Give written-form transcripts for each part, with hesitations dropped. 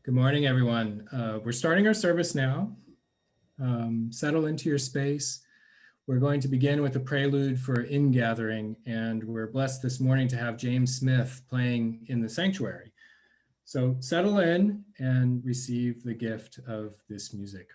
Good morning, everyone. We're starting our service now. Settle into your space. We're going to begin with a prelude for ingathering, and we're blessed this morning to have James Smith playing in the sanctuary. So settle in and receive the gift of this music.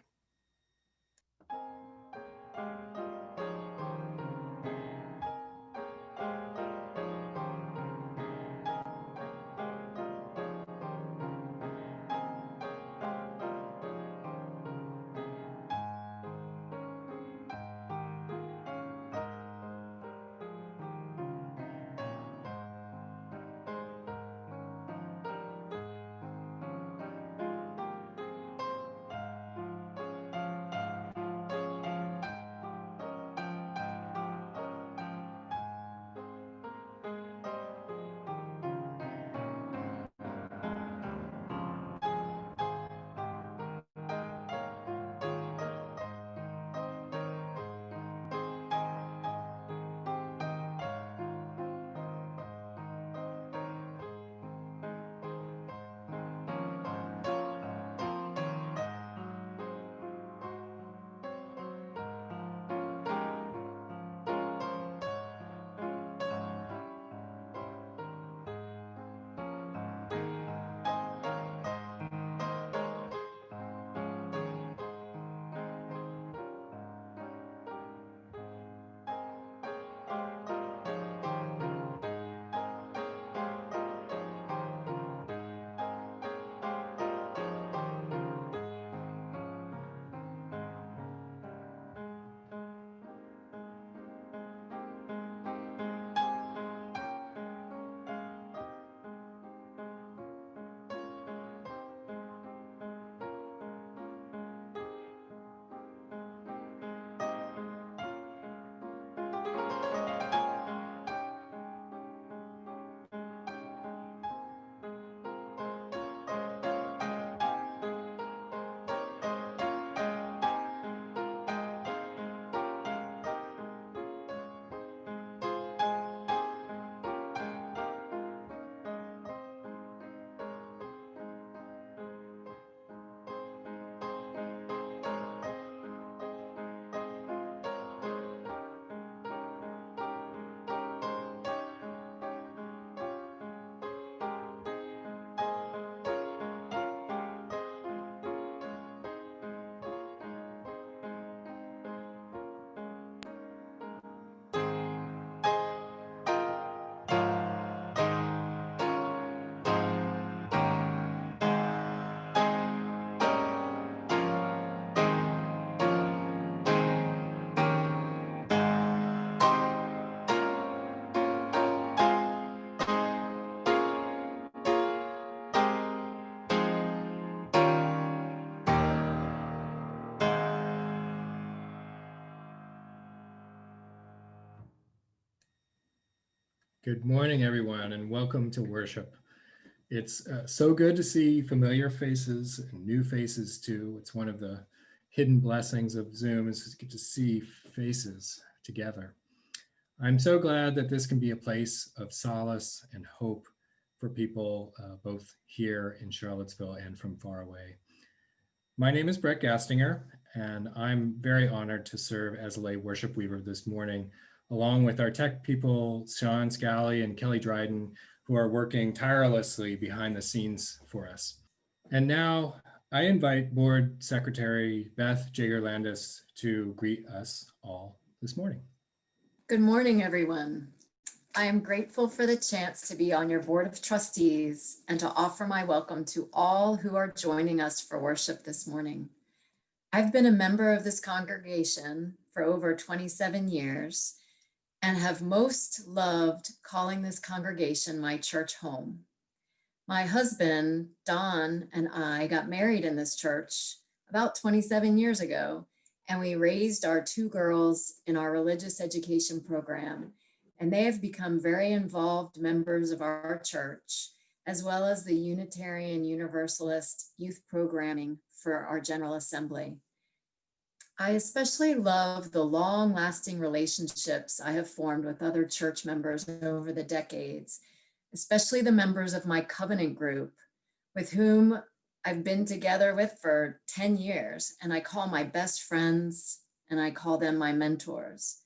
Good morning, everyone, and welcome to worship. It's so good to see familiar faces and new faces too. It's one of the hidden blessings of Zoom is to get to see faces together. I'm so glad that this can be a place of solace and hope for people both here in Charlottesville and from far away. My name is Brett Gastinger, and I'm very honored to serve as a lay worship weaver this morning, along with our tech people, Sean Scally and Kelly Dryden, who are working tirelessly behind the scenes for us. And now I invite Board Secretary Beth Jager Landis to greet us all this morning. Good morning, everyone. I am grateful for the chance to be on your Board of Trustees and to offer my welcome to all who are joining us for worship this morning. I've been a member of this congregation for over 27 years and have most loved calling this congregation my church home. My husband, Don, and I got married in this church about 27 years ago, and we raised our two girls in our religious education program, and they have become very involved members of our church, as well as the Unitarian Universalist youth programming for our General Assembly. I especially love the long-lasting relationships I have formed with other church members over the decades, especially the members of my covenant group, with whom I've been together with for 10 years, and I call my best friends and I call them my mentors.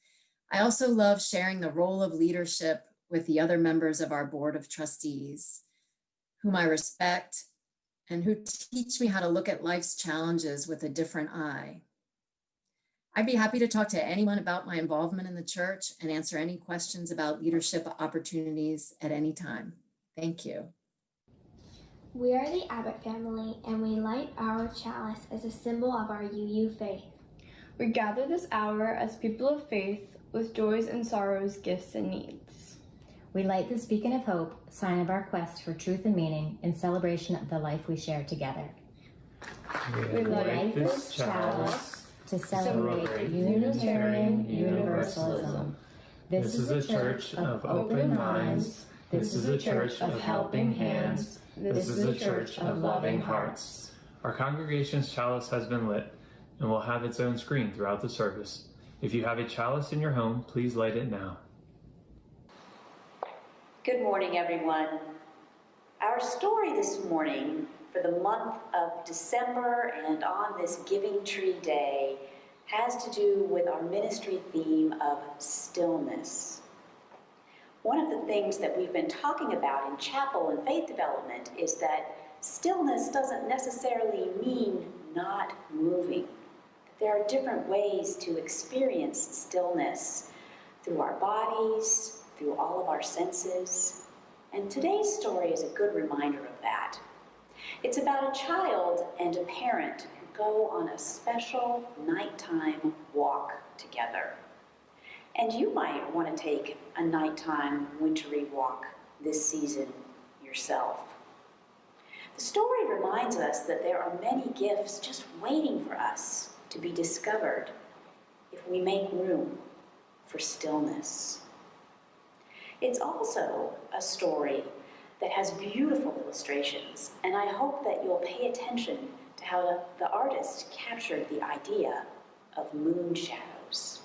I also love sharing the role of leadership with the other members of our board of trustees, whom I respect and who teach me how to look at life's challenges with a different eye. I'd be happy to talk to anyone about my involvement in the church and answer any questions about leadership opportunities at any time. Thank you. We are the Abbott family, and we light our chalice as a symbol of our UU faith. We gather this hour as people of faith with joys and sorrows, gifts and needs. We light this beacon of hope, sign of our quest for truth and meaning in celebration of the life we share together. We light this chalice to celebrate Unitarian Universalism. This is a church of open minds. This is a church of helping hands. This is a church of loving hearts. Our congregation's chalice has been lit and will have its own screen throughout the service. If you have a chalice in your home, please light it now. Good morning, everyone. Our story this morning for the month of December and on this Giving Tree Day has to do with our ministry theme of stillness. One of the things that we've been talking about in chapel and faith development is that stillness doesn't necessarily mean not moving. There are different ways to experience stillness through our bodies, through all of our senses. And today's story is a good reminder of that. It's about a child and a parent who go on a special nighttime walk together. And you might want to take a nighttime wintry walk this season yourself. The story reminds us that there are many gifts just waiting for us to be discovered if we make room for stillness. It's also a story that has beautiful illustrations, and I hope that you'll pay attention to how the artist captured the idea of moon shadows.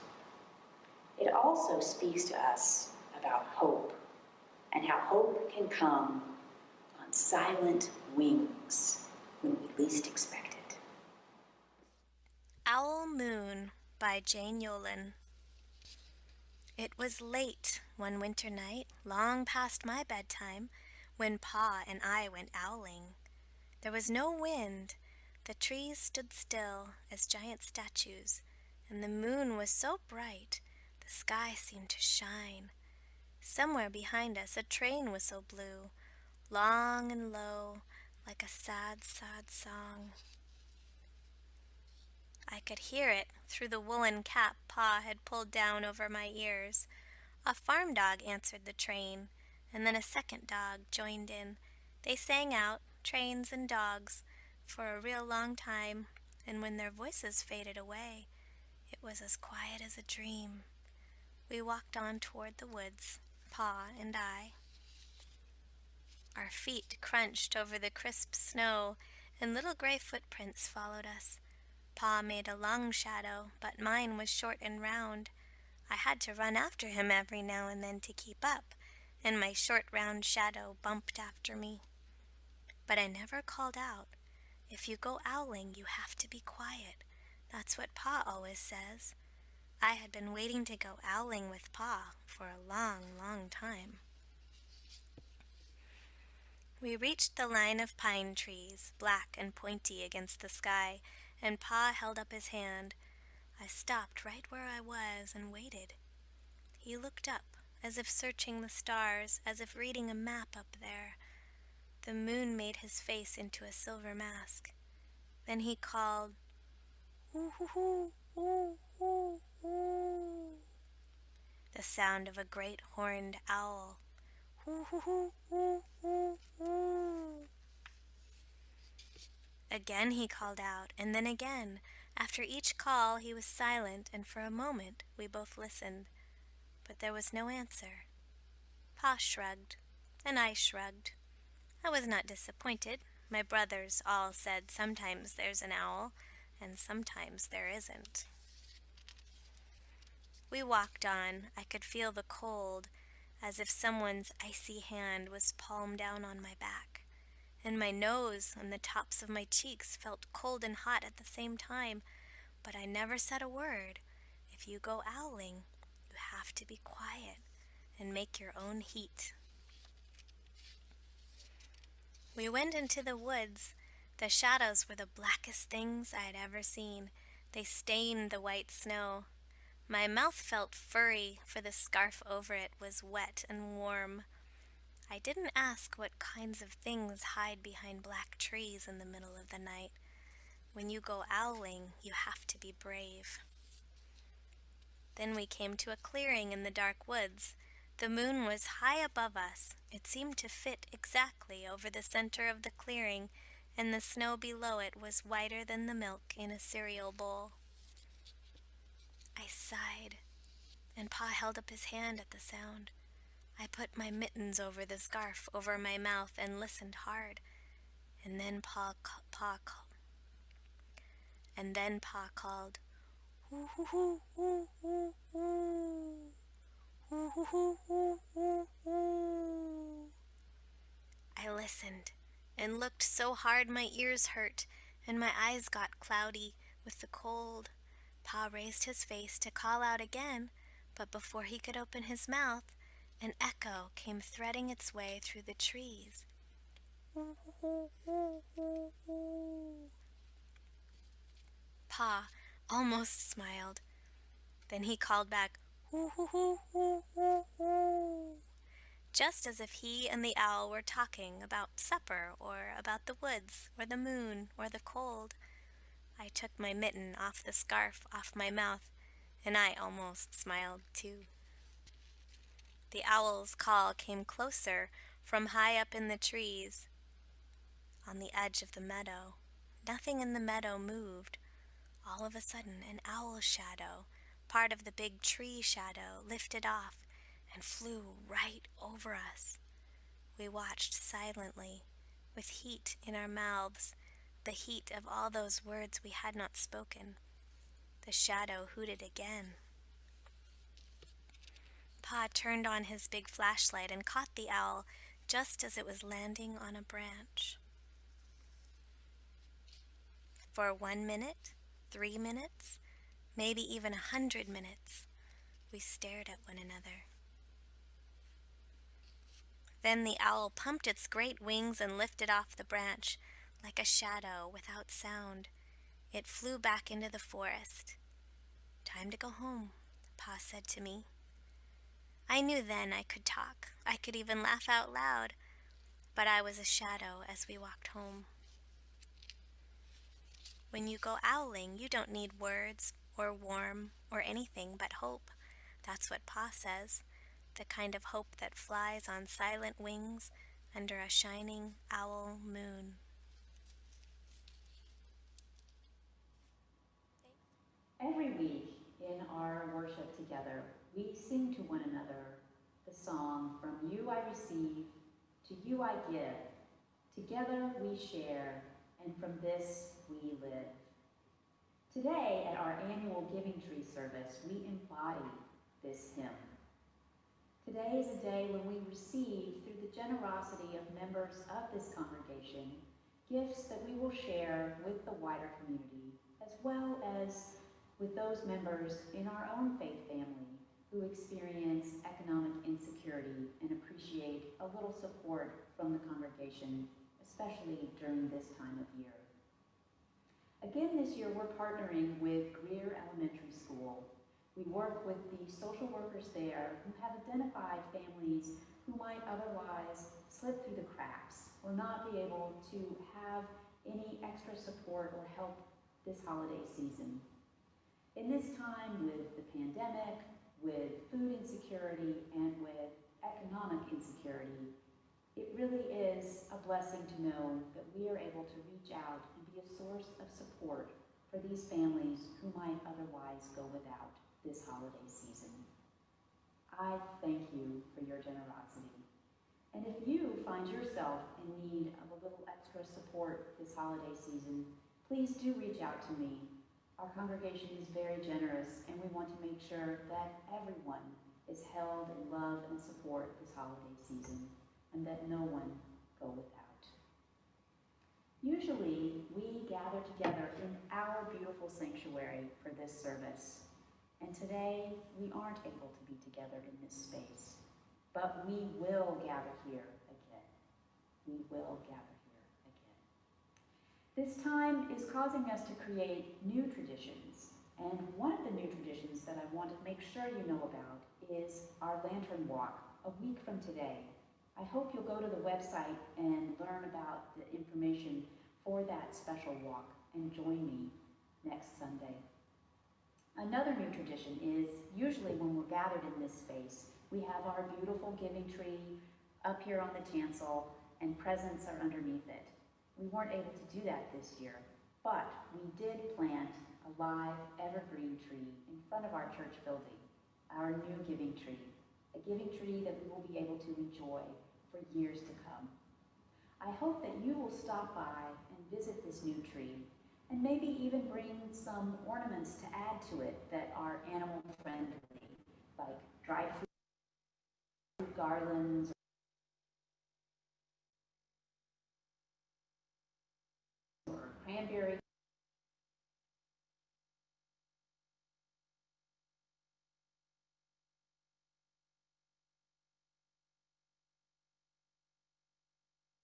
It also speaks to us about hope and how hope can come on silent wings when we least expect it. Owl Moon by Jane Yolen. It was late one winter night, long past my bedtime, when Pa and I went owling. There was no wind. The trees stood still as giant statues, and the moon was so bright the sky seemed to shine. Somewhere behind us a train whistle blew, long and low, like a sad, sad song. I could hear it through the woolen cap Pa had pulled down over my ears. A farm dog answered the train, and then a second dog joined in. They sang out, trains and dogs, for a real long time, and when their voices faded away, it was as quiet as a dream. We walked on toward the woods, Pa and I. Our feet crunched over the crisp snow, and little gray footprints followed us. Pa made a long shadow, but mine was short and round. I had to run after him every now and then to keep up, and my short round shadow bumped after me. But I never called out. If you go owling, you have to be quiet. That's what Pa always says. I had been waiting to go owling with Pa for a long, long time. We reached the line of pine trees, black and pointy against the sky, and Pa held up his hand. I stopped right where I was and waited. He looked up, as if searching the stars, as if reading a map up there. The moon made his face into a silver mask. Then he called, "Ooh-hoo-hoo, ooh, ooh, ooh." The sound of a great horned owl. "Ooh-hoo-hoo, ooh, ooh, ooh." Again he called out, and then again. After each call he was silent, and for a moment we both listened. But there was no answer. Pa shrugged, and I shrugged. I was not disappointed. My brothers all said sometimes there's an owl, and sometimes there isn't. We walked on. I could feel the cold, as if someone's icy hand was palm down on my back. and my nose and the tops of my cheeks felt cold and hot at the same time, but I never said a word. If you go owling, you have to be quiet and make your own heat. We went into the woods. The shadows were the blackest things I had ever seen. They stained the white snow. My mouth felt furry, for the scarf over it was wet and warm. I didn't ask what kinds of things hide behind black trees in the middle of the night. When you go owling, you have to be brave. Then we came to a clearing in the dark woods. The moon was high above us. It seemed to fit exactly over the center of the clearing, and the snow below it was whiter than the milk in a cereal bowl. I sighed, and Pa held up his hand at the sound. I put my mittens over the scarf over my mouth and listened hard. And then Pa called, "Hoo hoo hoo hoo hoo hoo. Hoo hoo hoo hoo hoo hoo." I listened and looked so hard my ears hurt and my eyes got cloudy with the cold. Pa raised his face to call out again, but before he could open his mouth, an echo came threading its way through the trees. Pa almost smiled. Then he called back, "Hoo hoo hoo hoo hoo hoo," just as if he and the owl were talking about supper or about the woods or the moon or the cold. I took my mitten off the scarf off my mouth, and I almost smiled too. The owl's call came closer from high up in the trees on the edge of the meadow. Nothing in the meadow moved. All of a sudden, an owl shadow, part of the big tree shadow, lifted off and flew right over us. We watched silently, with heat in our mouths, the heat of all those words we had not spoken. The shadow hooted again. Pa turned on his big flashlight and caught the owl just as it was landing on a branch. For 1 minute, 3 minutes, maybe even 100 minutes, we stared at one another. Then the owl pumped its great wings and lifted off the branch like a shadow without sound. It flew back into the forest. "Time to go home," Pa said to me. I knew then I could talk. I could even laugh out loud, but I was a shadow as we walked home. When you go owling, you don't need words or warm or anything but hope. That's what Pa says, the kind of hope that flies on silent wings under a shining owl moon. Every week in our worship together, we sing to one another the song, "From you I receive, to you I give. Together we share, and from this we live." Today, at our annual Giving Tree service, we embody this hymn. Today is a day when we receive, through the generosity of members of this congregation, gifts that we will share with the wider community, as well as with those members in our own faith family who experience economic insecurity and appreciate a little support from the congregation, especially during this time of year. Again this year, we're partnering with Greer Elementary School. We work with the social workers there who have identified families who might otherwise slip through the cracks or not be able to have any extra support or help this holiday season. In this time with the pandemic, with food insecurity, and with economic insecurity, it really is a blessing to know that we are able to reach out and be a source of support for these families who might otherwise go without this holiday season. I thank you for your generosity. And if you find yourself in need of a little extra support this holiday season, please do reach out to me. Our congregation is very generous, and we want to make sure that everyone is held in love and support this holiday season, and that no one go without. Usually, we gather together in our beautiful sanctuary for this service. And today, we aren't able to be together in this space, but we will gather here again. We will gather here again. This time is causing us to create new traditions. And one of the new traditions that I want to make sure you know about is our lantern walk a week from today. I hope you'll go to the website and learn about the information for that special walk and join me next Sunday. Another new tradition is usually when we're gathered in this space, we have our beautiful giving tree up here on the chancel and presents are underneath it. We weren't able to do that this year, but we did plant a live evergreen tree in front of our church building, our new giving tree, a giving tree that we will be able to enjoy for years to come. I hope that you will stop by and visit this new tree and maybe even bring some ornaments to add to it that are animal friendly, like dried fruit garlands or cranberry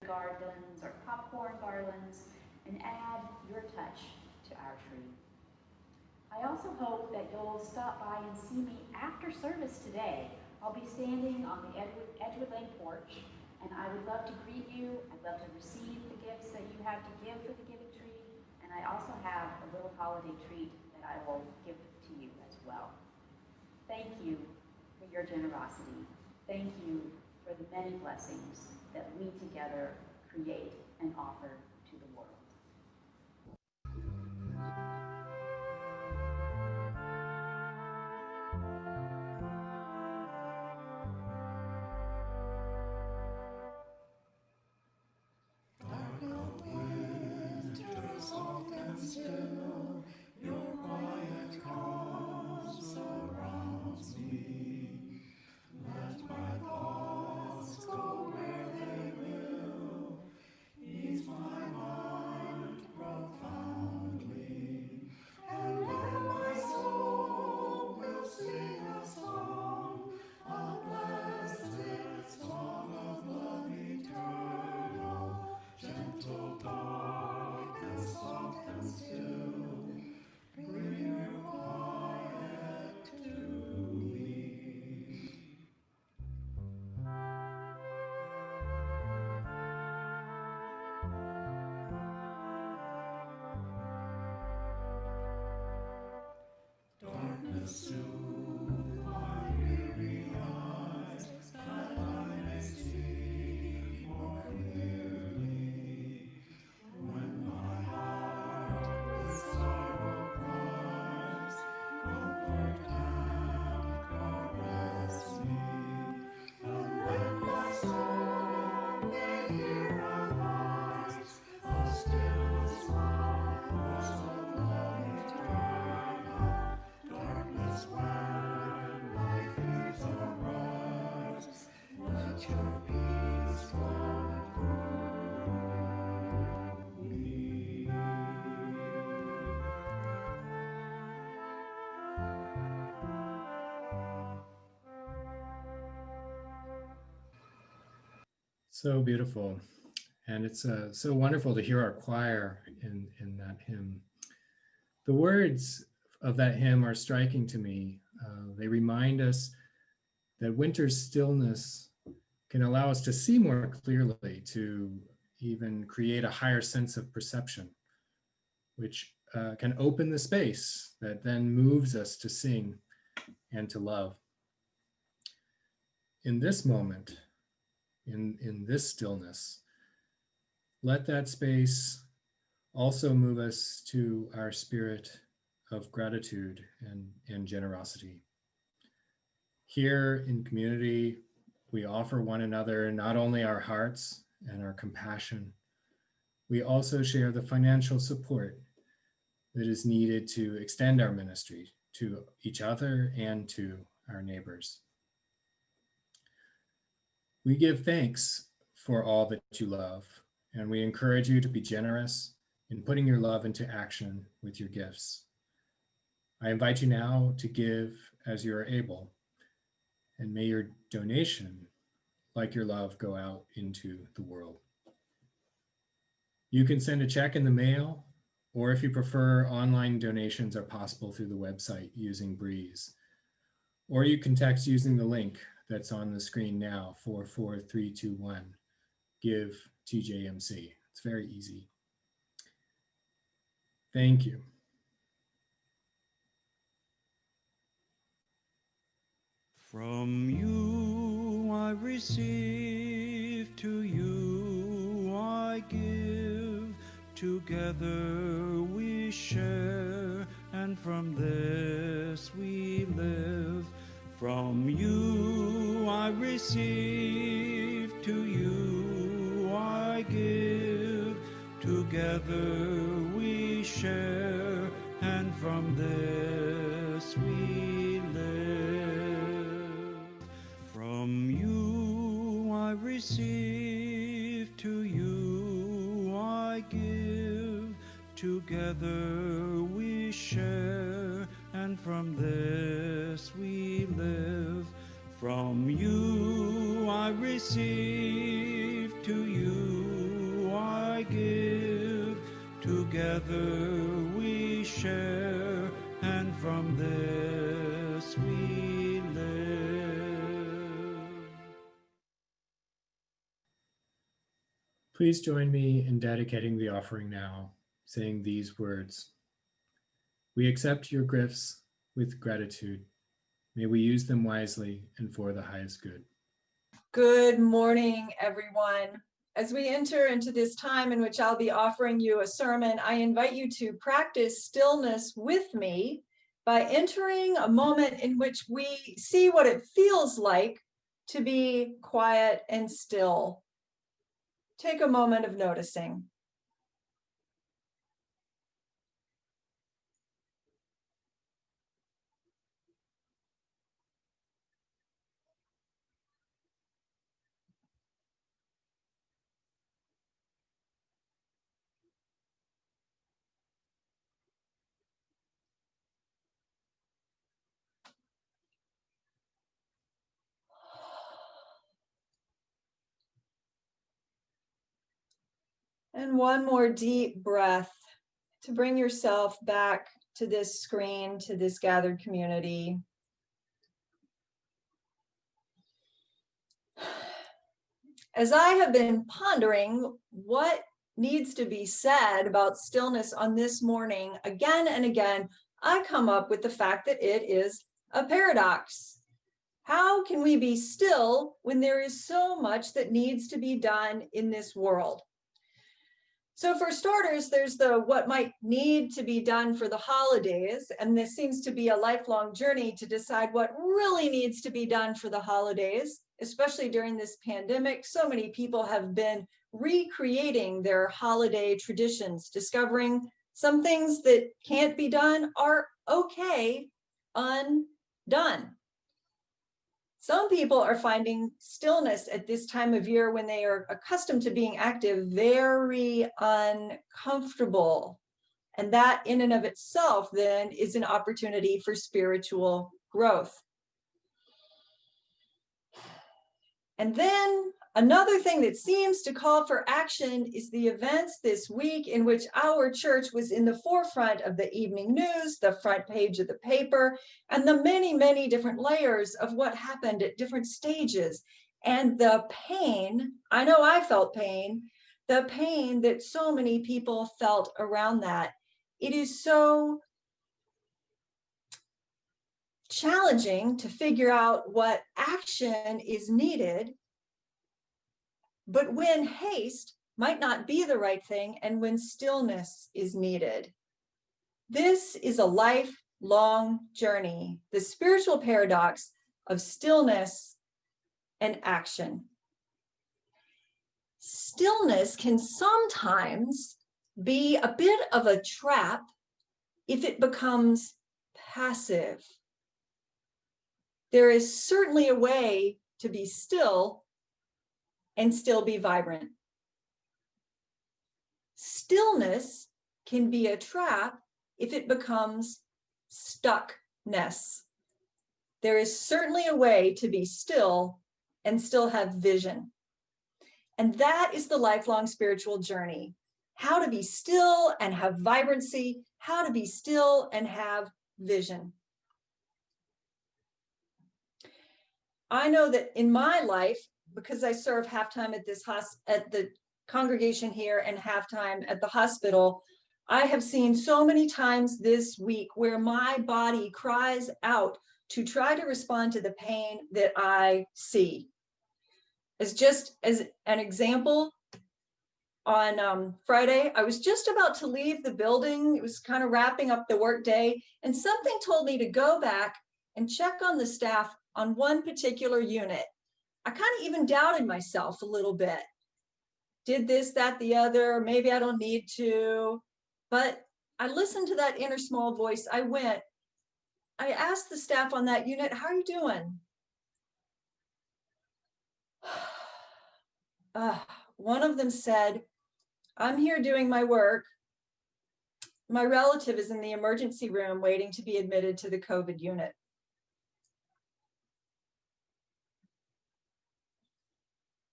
garlands or popcorn garlands, and add your touch to our tree. I also hope that you'll stop by and see me after service today. I'll be standing on the Edgewood Lane porch, and I would love to greet you. I'd love to receive the gifts that you have to give for the giving tree, and I also have a little holiday treat that I will give to you as well. Thank you for your generosity. Thank you for the many blessings that we together create and offer to the world. So beautiful. And it's so wonderful to hear our choir in that hymn. The words of that hymn are striking to me. They remind us that winter's stillness can allow us to see more clearly, to even create a higher sense of perception, which can open the space that then moves us to sing and to love. In this moment, in this stillness, let that space also move us to our spirit of gratitude and generosity. Here in community, we offer one another not only our hearts and our compassion, we also share the financial support that is needed to extend our ministry to each other and to our neighbors. We give thanks for all that you love and we encourage you to be generous in putting your love into action with your gifts. I invite you now to give as you are able, and may your donation, like your love, go out into the world. You can send a check in the mail, or if you prefer, online donations are possible through the website using Breeze. Or you can text using the link that's on the screen now, 44321, give TJMC. It's very easy. Thank you. From you I receive, to you I give. Together we share, and from this we live. From you I receive, to you I give. Together we share, and from this we live. From you I receive, to you I give. Together we share, and from this we live. From you I receive, to you I give. Together we share, and from this we live. Please join me in dedicating the offering now, saying these words. We accept your gifts with gratitude. May we use them wisely and for the highest good. Good morning, everyone. As we enter into this time in which I'll be offering you a sermon, I invite you to practice stillness with me by entering a moment in which we see what it feels like to be quiet and still. Take a moment of noticing. And one more deep breath to bring yourself back to this screen, to this gathered community. As I have been pondering what needs to be said about stillness on this morning, again and again, I come up with the fact that it is a paradox. How can we be still when there is so much that needs to be done in this world? So for starters, there's the what might need to be done for the holidays, and this seems to be a lifelong journey to decide what really needs to be done for the holidays, especially during this pandemic. So many people have been recreating their holiday traditions, discovering some things that can't be done are okay undone. Some people are finding stillness at this time of year when they are accustomed to being active very uncomfortable. And that in and of itself then is an opportunity for spiritual growth. And then another thing that seems to call for action is the events this week in which our church was in the forefront of the evening news, the front page of the paper, and the many, many different layers of what happened at different stages. And the pain, I know I felt pain, the pain that so many people felt around that. It is so challenging to figure out what action is needed, but when haste might not be the right thing and when stillness is needed. This is a lifelong journey, the spiritual paradox of stillness and action. Stillness can sometimes be a bit of a trap if it becomes passive. There is certainly a way to be still and still be vibrant. Stillness can be a trap if it becomes stuckness. There is certainly a way to be still and still have vision. And that is the lifelong spiritual journey. How to be still and have vibrancy, how to be still and have vision. I know that in my life, because I serve half-time at the congregation here and half-time at the hospital, I have seen so many times this week where my body cries out to try to respond to the pain that I see. As an example, on Friday, I was just about to leave the building. It was kind of wrapping up the workday, and something told me to go back and check on the staff on one particular unit. I kind of even doubted myself a little bit. Did this, that, the other, maybe I don't need to. But I listened to that inner small voice. I asked the staff on that unit, how are you doing? One of them said, I'm here doing my work. My relative is in the emergency room waiting to be admitted to the COVID unit.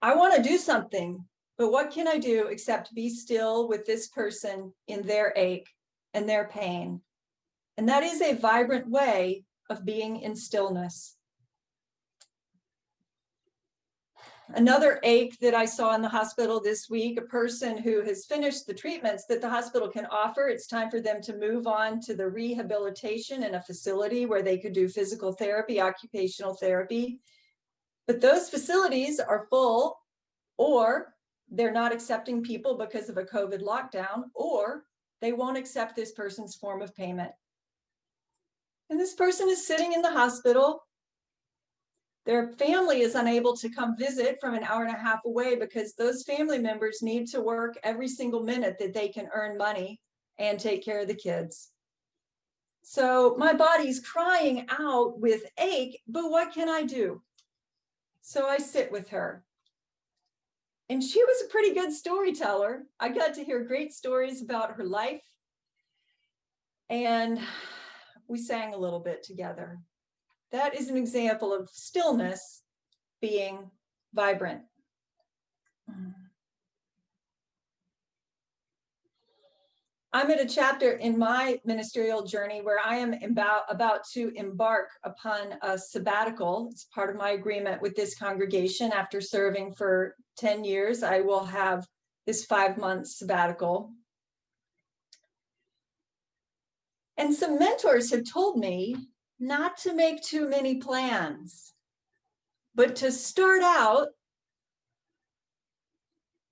I want to do something, but what can I do except be still with this person in their ache and their pain? And that is a vibrant way of being in stillness. Another ache that I saw in the hospital this week, a person who has finished the treatments that the hospital can offer. It's time for them to move on to the rehabilitation in a facility where they could do physical therapy, occupational therapy. But those facilities are full, or they're not accepting people because of a COVID lockdown, or they won't accept this person's form of payment. And this person is sitting in the hospital. Their family is unable to come visit from an hour and a half away because those family members need to work every single minute that they can earn money and take care of the kids. So my body's crying out with ache, but what can I do? So I sit with her. And she was a pretty good storyteller. I got to hear great stories about her life. And we sang a little bit together. That is an example of stillness being vibrant. I'm at a chapter in my ministerial journey where I am about to embark upon a sabbatical. It's part of my agreement with this congregation. After serving for 10 years, I will have this 5-month sabbatical. And some mentors have told me not to make too many plans, but to start out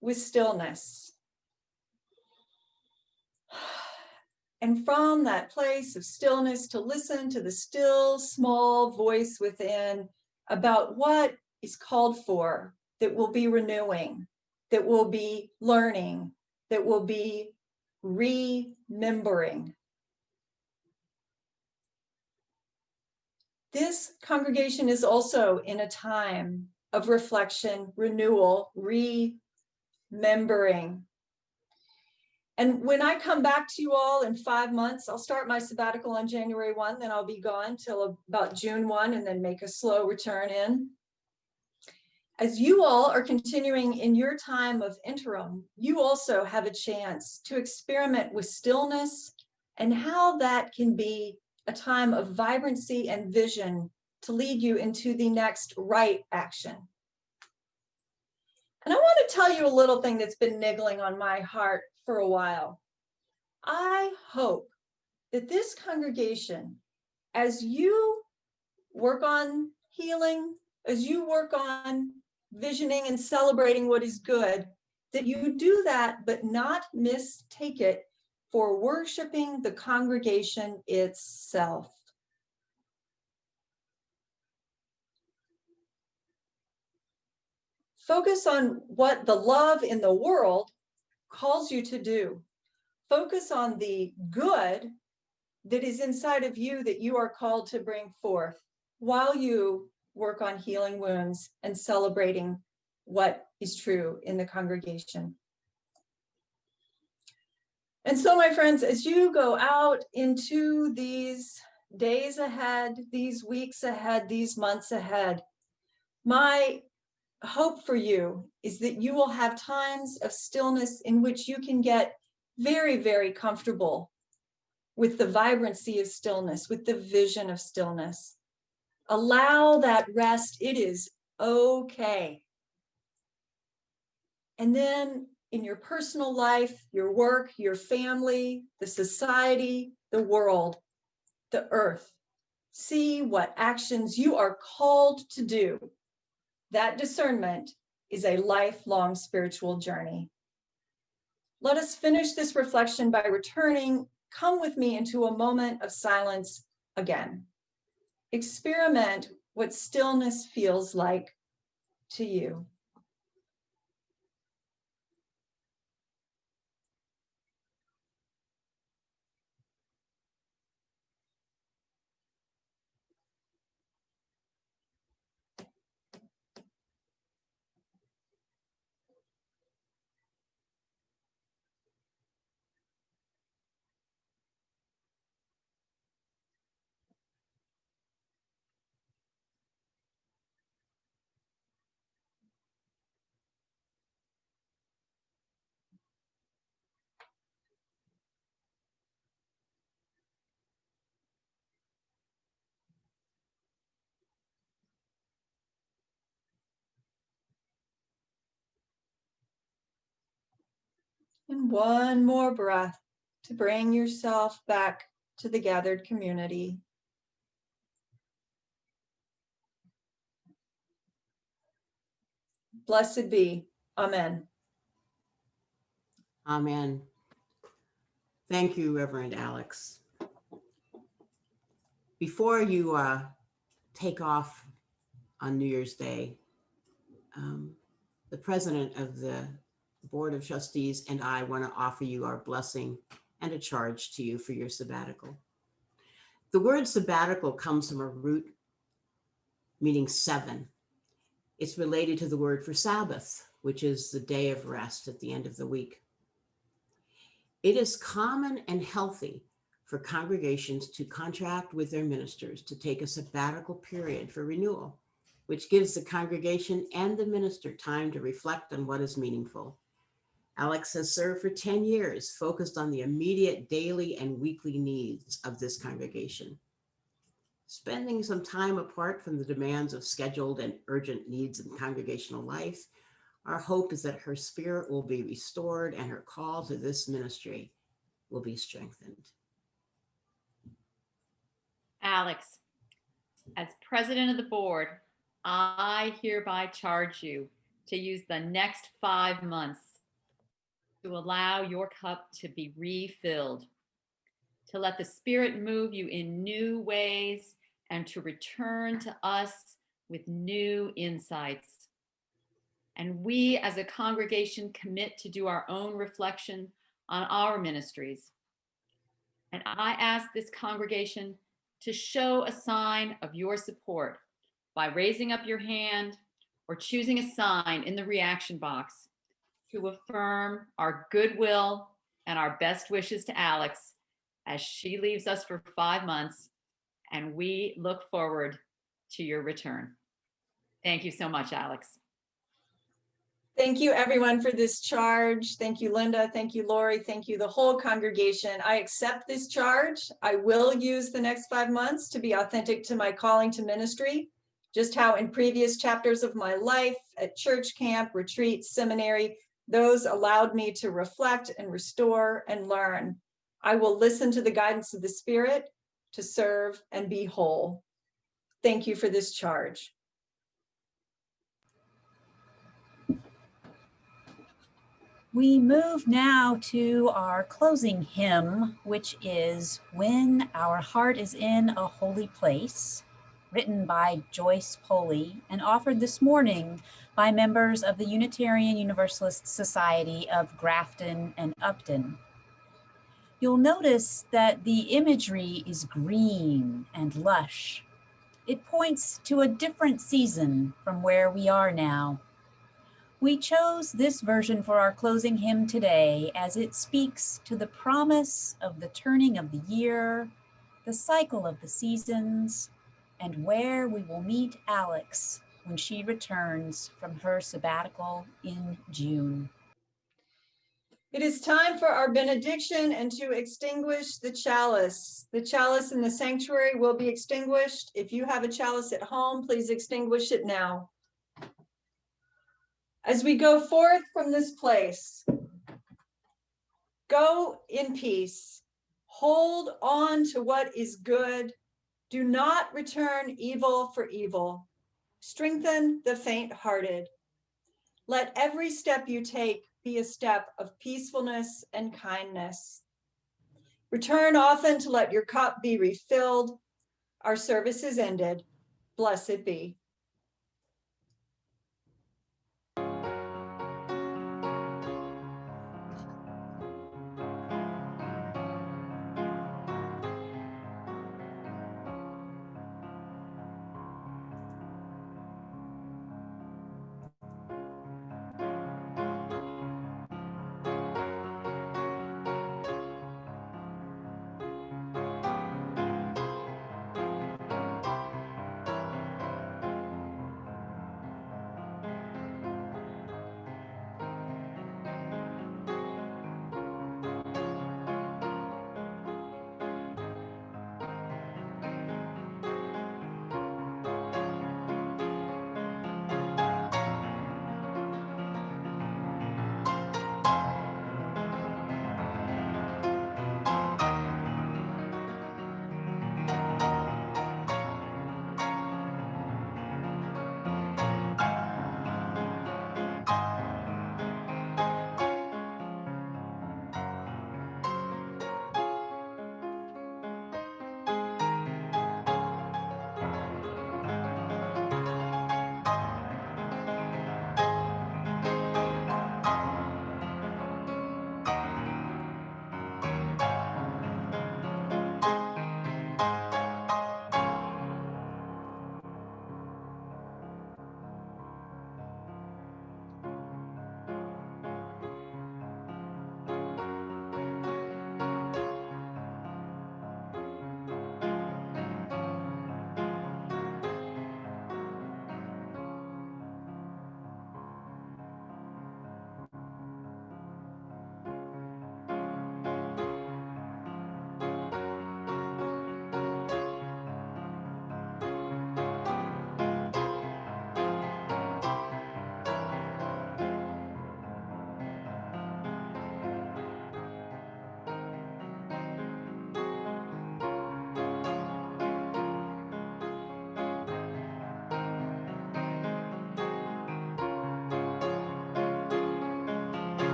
with stillness. And from that place of stillness, to listen to the still, small voice within about what is called for, that will be renewing, that will be learning, that will be remembering. This congregation is also in a time of reflection, renewal, remembering. And when I come back to you all in 5 months, I'll start my sabbatical on January 1, then I'll be gone till about June 1, and then make a slow return in. As you all are continuing in your time of interim, you also have a chance to experiment with stillness and how that can be a time of vibrancy and vision to lead you into the next right action. And I want to tell you a little thing that's been niggling on my heart for a while. I hope that this congregation, as you work on healing, as you work on visioning and celebrating what is good, that you do that, but not mistake it for worshiping the congregation itself. Focus on what the love in the world calls you to do. Focus on the good that is inside of you that you are called to bring forth while you work on healing wounds and celebrating what is true in the congregation. And so, my friends, as you go out into these days ahead, these weeks ahead, these months ahead, my hope for you is that you will have times of stillness in which you can get very, very comfortable with the vibrancy of stillness, with the vision of stillness. Allow that rest. It is okay. And then in your personal life, your work, your family, the society, the world, the earth, see what actions you are called to do. That discernment is a lifelong spiritual journey. Let us finish this reflection by returning. Come with me into a moment of silence again. Experiment what stillness feels like to you. And one more breath to bring yourself back to the gathered community. Blessed be. Amen. Amen. Thank you, Reverend Alex. Before you take off on New Year's Day, the president of the Board of Trustees and I want to offer you our blessing and a charge to you for your sabbatical. The word sabbatical comes from a root meaning 7. It's related to the word for Sabbath, which is the day of rest at the end of the week. It is common and healthy for congregations to contract with their ministers to take a sabbatical period for renewal, which gives the congregation and the minister time to reflect on what is meaningful. Alex has served for 10 years, focused on the immediate daily and weekly needs of this congregation. Spending some time apart from the demands of scheduled and urgent needs in congregational life, our hope is that her spirit will be restored and her call to this ministry will be strengthened. Alex, as president of the board, I hereby charge you to use the next 5 months to allow your cup to be refilled, to let the Spirit move you in new ways, and to return to us with new insights. And we as a congregation commit to do our own reflection on our ministries. And I ask this congregation to show a sign of your support by raising up your hand or choosing a sign in the reaction box to affirm our goodwill and our best wishes to Alex as she leaves us for 5 months, and we look forward to your return. Thank you so much, Alex. Thank you, everyone, for this charge. Thank you, Linda. Thank you, Lori. Thank you, the whole congregation. I accept this charge. I will use the next 5 months to be authentic to my calling to ministry, just how in previous chapters of my life at church camp, retreat, seminary, those allowed me to reflect and restore and learn. I will listen to the guidance of the Spirit to serve and be whole. Thank you for this charge. We move now to our closing hymn, which is When Our Heart is in a Holy Place, written by Joyce Poley and offered this morning by members of the Unitarian Universalist Society of Grafton and Upton. You'll notice that the imagery is green and lush. It points to a different season from where we are now. We chose this version for our closing hymn today as it speaks to the promise of the turning of the year, the cycle of the seasons, and where we will meet Alex when she returns from her sabbatical in June. It is time for our benediction and to extinguish the chalice. The chalice in the sanctuary will be extinguished. If you have a chalice at home, please extinguish it now. As we go forth from this place, go in peace. Hold on to what is good. Do not return evil for evil. Strengthen the faint-hearted. Let every step you take be a step of peacefulness and kindness. Return often to let your cup be refilled. Our service is ended. Blessed be.